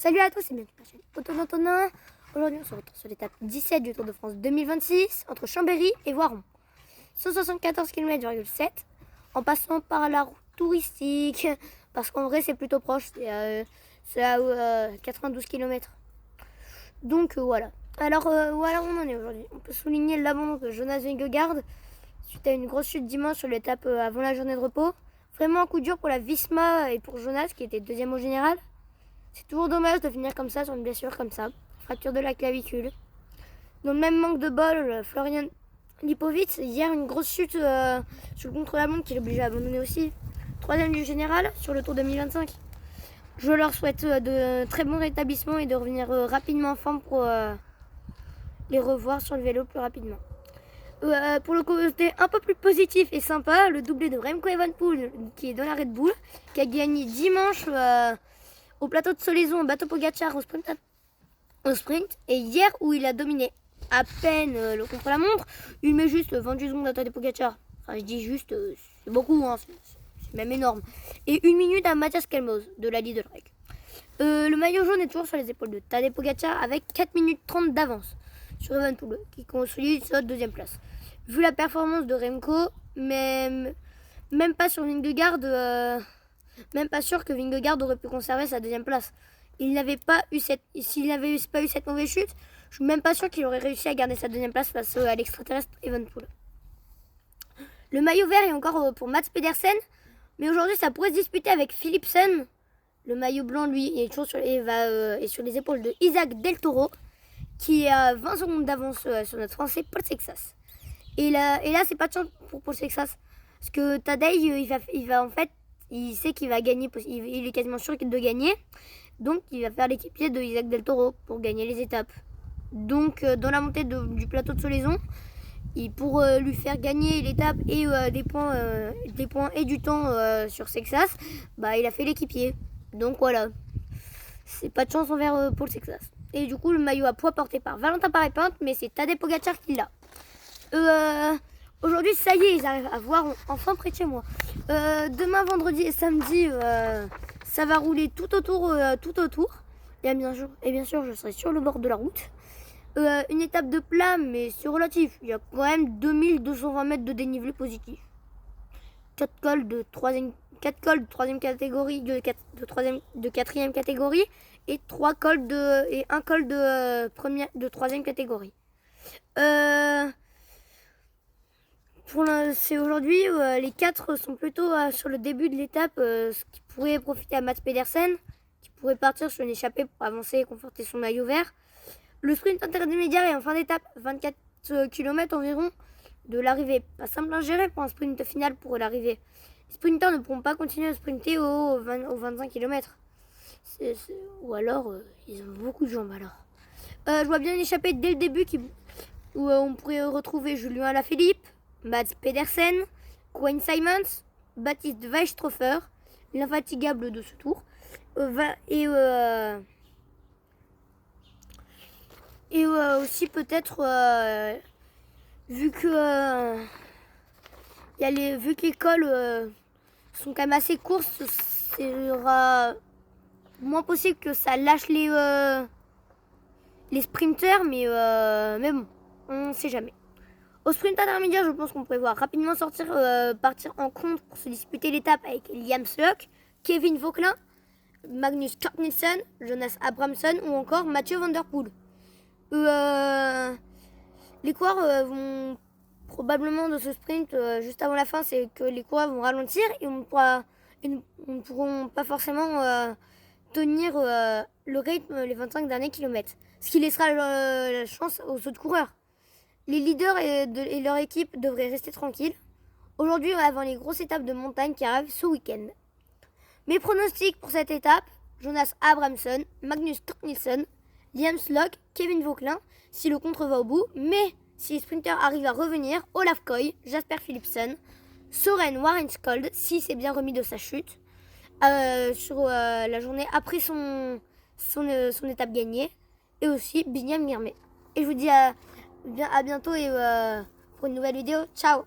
Salut à tous et bienvenue sur la chaîne Auto Antonin. Aujourd'hui on se retrouve sur l'étape 17 du Tour de France 2026 entre Chambéry et Voiron. 174 km,7 en passant par la route touristique parce qu'en vrai c'est plutôt proche, c'est à 92 km. Donc voilà. Alors voilà où on en est aujourd'hui. On peut souligner l'abandon de Jonas Vingegaard suite à une grosse chute dimanche sur l'étape avant la journée de repos. Vraiment un coup dur pour la Visma et pour Jonas qui était deuxième au général. C'est toujours dommage de finir comme ça sur une blessure comme ça, fracture de la clavicule. Dans le même manque de bol, Florian Lipovic, hier une grosse chute sur le contre-la-montre qui l'obligeait à abandonner aussi. Troisième du général sur le Tour 2025. Je leur souhaite de très bons rétablissements et de revenir rapidement en forme pour les revoir sur le vélo plus rapidement. Pour le côté un peu plus positif et sympa, le doublé de Remco Evenepoel qui est dans la Red Bull, qui a gagné dimanche au plateau de Solaison, Bateau Pogacar au sprint, et hier où il a dominé à peine le contre-la-montre, il met juste 28 secondes à Tadej Pogacar. Enfin, je dis juste, c'est beaucoup, hein, c'est même énorme. Et 1 minute à Mathias Kelmoz de la Lidl Rec. Le maillot jaune est toujours sur les épaules de Tadej Pogacar avec 4 minutes 30 d'avance sur Evenepoel qui consolide sa deuxième place. Vu la performance de Remco, même pas sur Vingegaard, même pas sûr que Vingegaard aurait pu conserver sa deuxième place. S'il n'avait pas eu cette mauvaise chute, je suis même pas sûr qu'il aurait réussi à garder sa deuxième place face à l'extraterrestre Evenepoel. Le maillot vert est encore pour Mats Pedersen, mais aujourd'hui ça pourrait se disputer avec Philipsen. Le maillot blanc, lui, est toujours sur les épaules de Isaac Del Toro, qui est à 20 secondes d'avance sur notre français Paul Sexas. Et là c'est pas de chance pour Paul Sexas, parce que Tadej, il sait qu'il va gagner, il est quasiment sûr de gagner, donc il va faire l'équipier de Isaac Del Toro pour gagner les étapes. Donc dans la montée du plateau de Solaison, pour lui faire gagner l'étape et des points et du temps sur Sexas, il a fait l'équipier. Donc voilà, c'est pas de chance envers Paul Sexas. Et du coup le maillot à poids porté par Valentin Paré-Pinte, mais c'est Tadej Pogacar qui l'a. Aujourd'hui, ça y est, ils arrivent à voir enfin près de chez moi. Demain, vendredi et samedi, ça va rouler tout autour. Et bien sûr, je serai sur le bord de la route. Une étape de plat, mais c'est relatif. Il y a quand même 2220 mètres de dénivelé positif. 4 cols de troisième catégorie, de 4e catégorie, et 3 cols et un col de troisième catégorie. C'est aujourd'hui, les 4 sont plutôt sur le début de l'étape, ce qui pourrait profiter à Mats Pedersen, qui pourrait partir sur une échappée pour avancer et conforter son maillot vert. Le sprint intermédiaire est en fin d'étape, 24 km environ de l'arrivée. Pas simple à gérer pour un sprint final pour l'arrivée. Les sprinteurs ne pourront pas continuer à sprinter aux 25 km. Ou alors, ils ont beaucoup de jambes alors. Je vois bien une échappée dès le début où on pourrait retrouver Julien Alaphilippe, Mats Pedersen, Quinn Simmons, Baptiste Weisstroffer, l'infatigable de ce tour, aussi peut-être vu que les cols sont quand même assez courts, ce sera moins possible que ça lâche les sprinters, mais bon, on ne sait jamais. Au sprint intermédiaire, je pense qu'on pourrait voir rapidement partir en contre pour se disputer l'étape avec Liam Sluck, Kevin Vauquelin, Magnus Cort Nielsen, Jonas Abramson ou encore Mathieu Van Der Poel. Les coureurs vont probablement de ce sprint juste avant la fin, c'est que les coureurs vont ralentir et on ne pourront pas forcément tenir le rythme les 25 derniers kilomètres, ce qui laissera la chance aux autres coureurs. Les leaders et leur équipe devraient rester tranquilles aujourd'hui avant les grosses étapes de montagne qui arrivent ce week-end. Mes pronostics pour cette étape: Jonas Abramson, Magnus Cort Nielsen, Liam Sluck, Kevin Vauquelin si le contre va au bout, mais si les sprinters arrivent à revenir, Olaf Koy, Jasper Philipsen, Søren Warenskolde si c'est bien remis de sa chute sur la journée après son étape gagnée, et aussi Binyam Girmay. Et je vous dis à bientôt et pour une nouvelle vidéo. Ciao.